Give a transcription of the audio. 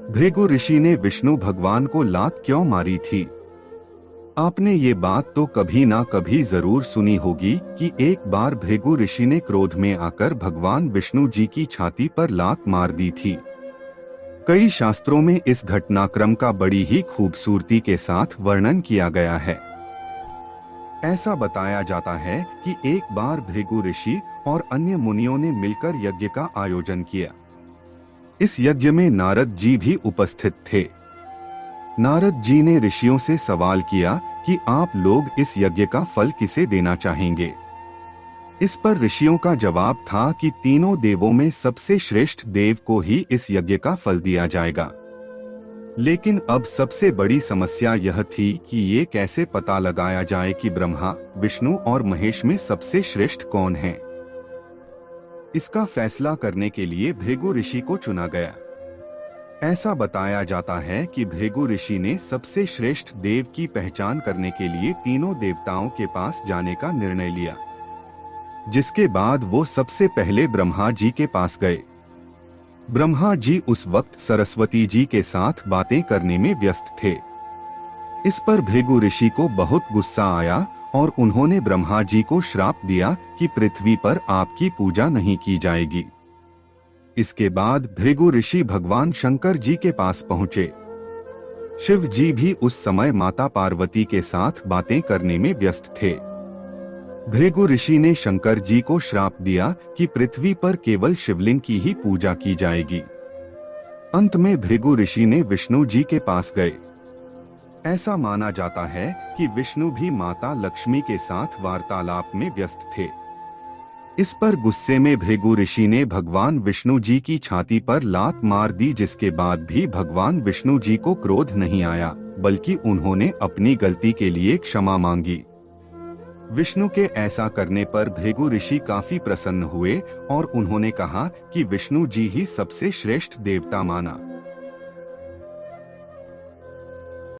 भृगु ऋषि ने विष्णु भगवान को लात क्यों मारी थी? आपने ये बात तो कभी ना कभी जरूर सुनी होगी कि एक बार भृगु ऋषि ने क्रोध में आकर भगवान विष्णु जी की छाती पर लात मार दी थी। कई शास्त्रों में इस घटनाक्रम का बड़ी ही खूबसूरती के साथ वर्णन किया गया है। ऐसा बताया जाता है कि एक बार भृगु ऋषि और अन्य मुनियों ने मिलकर यज्ञ का आयोजन किया। इस यज्ञ में नारद जी भी उपस्थित थे। नारद जी ने ऋषियों से सवाल किया कि आप लोग इस यज्ञ का फल किसे देना चाहेंगे। इस पर ऋषियों का जवाब था कि तीनों देवों में सबसे श्रेष्ठ देव को ही इस यज्ञ का फल दिया जाएगा। लेकिन अब सबसे बड़ी समस्या यह थी कि ये कैसे पता लगाया जाए कि ब्रह्मा, विष्णु और महेश में सबसे श्रेष्ठ कौन है। इसका फैसला करने के लिए भृगु ऋषि को चुना गया। ऐसा बताया जाता है कि भृगु ऋषि ने सबसे श्रेष्ठ देव की पहचान करने के लिए तीनों देवताओं के पास जाने का निर्णय लिया, जिसके बाद वो सबसे पहले ब्रह्मा जी के पास गए। ब्रह्मा जी उस वक्त सरस्वती जी के साथ बातें करने में व्यस्त थे। इस पर भृगु ऋषि को बहुत गुस्सा आया और उन्होंने ब्रह्मा जी को श्राप दिया कि पृथ्वी पर आपकी पूजा नहीं की जाएगी। इसके बाद भृगु ऋषि भगवान शंकर जी के पास पहुंचे। शिव जी भी उस समय माता पार्वती के साथ बातें करने में व्यस्त थे। भृगु ऋषि ने शंकर जी को श्राप दिया कि पृथ्वी पर केवल शिवलिंग की ही पूजा की जाएगी। अंत में भृगु ऋषि ने विष्णु जी के पास गए। ऐसा माना जाता है कि विष्णु भी माता लक्ष्मी के साथ वार्तालाप में व्यस्त थे। इस पर गुस्से में भृगु ऋषि ने भगवान विष्णु जी की छाती पर लात मार दी, जिसके बाद भी भगवान विष्णु जी को क्रोध नहीं आया, बल्कि उन्होंने अपनी गलती के लिए क्षमा मांगी। विष्णु के ऐसा करने पर भृगु ऋषि काफी प्रसन्न हुए और उन्होंने कहा कि विष्णु जी ही सबसे श्रेष्ठ देवता माना।